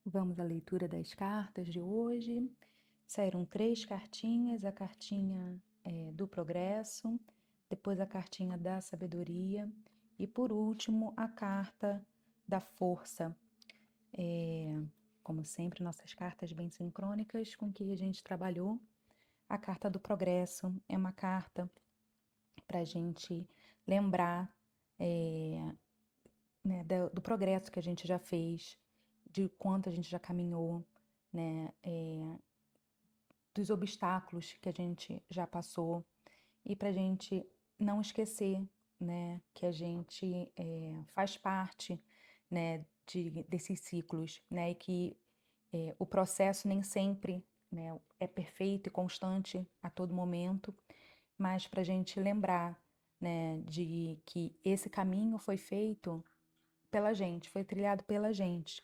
Vamos à leitura das cartas de hoje. Saíram 3 cartinhas, a cartinha do progresso, depois a cartinha da sabedoria e, por último, a carta da força. Como sempre, nossas cartas bem sincrônicas com que a gente trabalhou. A carta do progresso é uma carta para a gente lembrar né, do progresso que a gente já fez, de quanto a gente já caminhou, né? Dos obstáculos que a gente já passou e para a gente não esquecer, né, que a gente faz parte, né, desses ciclos, né, e que o processo nem sempre, né, é perfeito e constante a todo momento, mas para a gente lembrar, né, de que esse caminho foi feito pela gente, foi trilhado pela gente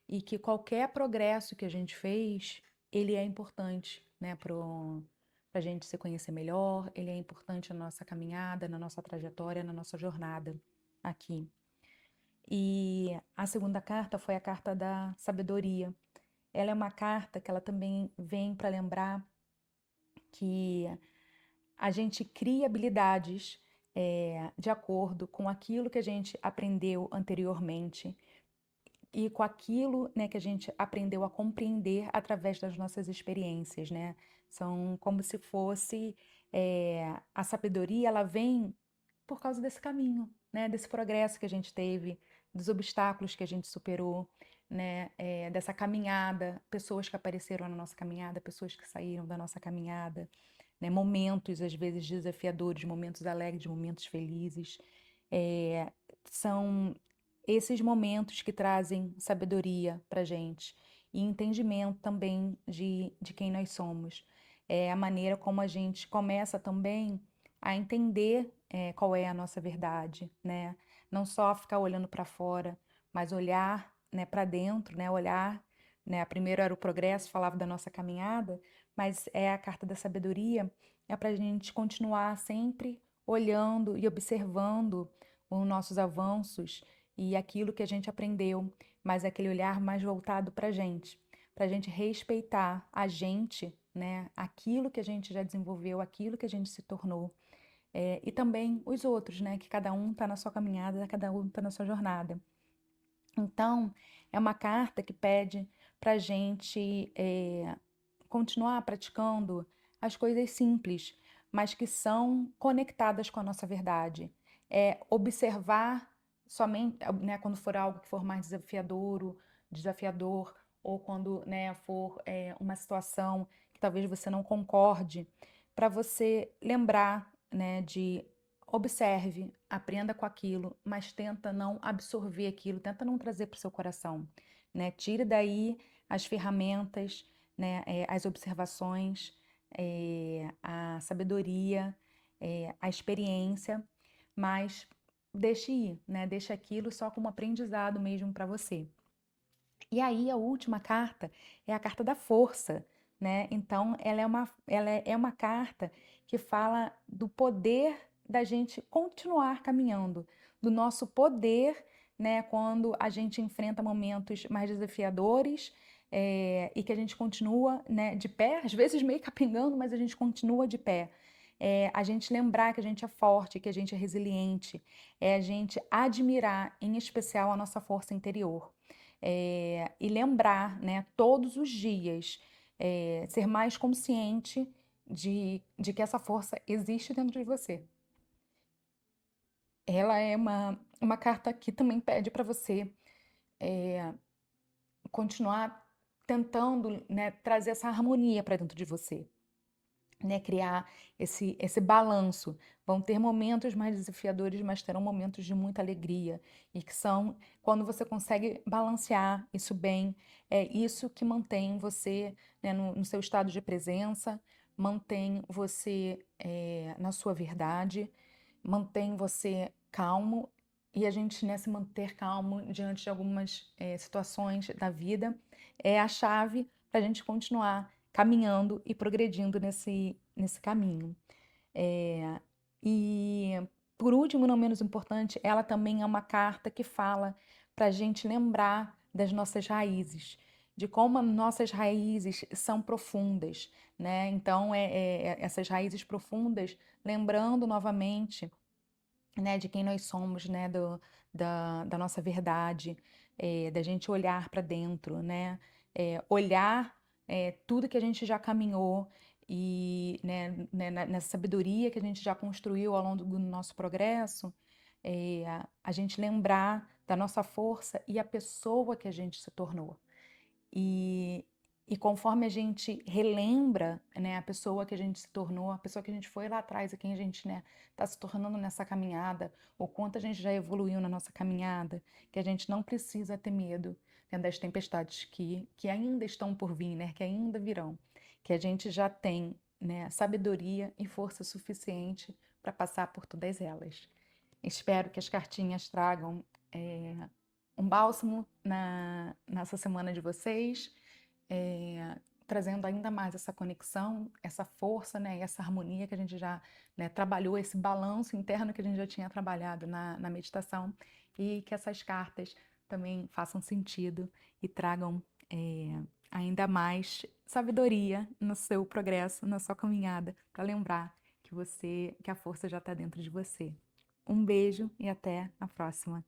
e que qualquer progresso que a gente fez, ele é importante, né, para a gente se conhecer melhor, ele é importante na nossa caminhada, na nossa trajetória, na nossa jornada aqui. E a segunda carta foi a carta da sabedoria. Ela é uma carta que ela também vem para lembrar que a gente cria habilidades de acordo com aquilo que a gente aprendeu anteriormente e com aquilo, né, que a gente aprendeu a compreender através das nossas experiências, né? São como se fosse a sabedoria, ela vem por causa desse caminho, né? Desse progresso que a gente teve, dos obstáculos que a gente superou, né? Dessa caminhada, pessoas que apareceram na nossa caminhada, pessoas que saíram da nossa caminhada, né? Momentos às vezes desafiadores, momentos alegres, momentos felizes. São esses momentos que trazem sabedoria para gente e entendimento também de quem nós somos. É a maneira como a gente começa também a entender qual é a nossa verdade, né? Não só ficar olhando para fora, mas olhar, né, para dentro, né? Olhar, né? Primeiro era o progresso, falava da nossa caminhada, mas é a carta da sabedoria, é para a gente continuar sempre olhando e observando os nossos avanços e aquilo que a gente aprendeu, mas aquele olhar mais voltado para a gente respeitar a gente, né? Aquilo que a gente já desenvolveu, aquilo que a gente se tornou, e também os outros, né? Que cada um está na sua caminhada, cada um está na sua jornada. Então, é uma carta que pede para a gente continuar praticando as coisas simples, mas que são conectadas com a nossa verdade. Observar somente, né, quando for algo que for mais desafiador, ou quando, né, for uma situação que talvez você não concorde, para você lembrar, né, de observe, aprenda com aquilo, mas tenta não absorver aquilo, tenta não trazer para o seu coração, né? Tire daí as ferramentas, né, as observações, a sabedoria, a experiência, mas deixe ir, né? Deixe aquilo só como aprendizado mesmo para você. E aí a última carta é a carta da força, né? Então ela é uma carta que fala do poder da gente continuar caminhando, do nosso poder, né? Quando a gente enfrenta momentos mais desafiadores, e que a gente continua, né, de pé, às vezes meio capengando, mas a gente continua de pé. A gente lembrar que a gente é forte, que a gente é resiliente, é a gente admirar, em especial, a nossa força interior. E lembrar, né, todos os dias, ser mais consciente de que essa força existe dentro de você. Ela é uma carta que também pede para você continuar tentando, né, trazer essa harmonia para dentro de você. Né, criar esse balanço. Vão ter momentos mais desafiadores, mas terão momentos de muita alegria. E que são quando você consegue balancear isso bem, é isso que mantém você, né, no seu estado de presença, mantém você na sua verdade, mantém você calmo. E a gente, né, se manter calmo diante de algumas situações da vida é a chave para a gente continuar caminhando e progredindo nesse caminho. E, por último, não menos importante, ela também é uma carta que fala para a gente lembrar, das nossas raízes, de como as nossas raízes são profundas, né? Então, essas raízes profundas, lembrando novamente, né, de quem nós somos, né, da nossa verdade, da gente olhar para dentro, né, olhar tudo que a gente já caminhou e, né, nessa sabedoria que a gente já construiu ao longo do nosso progresso, a gente lembrar da nossa força e a pessoa que a gente se tornou. E, e conforme a gente relembra, né, a pessoa que a gente se tornou, a pessoa que a gente foi lá atrás, a quem a gente, né, está se tornando nessa caminhada, o quanto a gente já evoluiu na nossa caminhada, que a gente não precisa ter medo, né, das tempestades que ainda estão por vir, né, que ainda virão, que a gente já tem, né, sabedoria e força suficiente para passar por todas elas. Espero que as cartinhas tragam um bálsamo nessa semana de vocês, trazendo ainda mais essa conexão, essa força, né, e essa harmonia que a gente já, né, trabalhou, esse balanço interno que a gente já tinha trabalhado na meditação, e que essas cartas também façam sentido e tragam ainda mais sabedoria no seu progresso, na sua caminhada, para lembrar que a força já está dentro de você. Um beijo e até a próxima.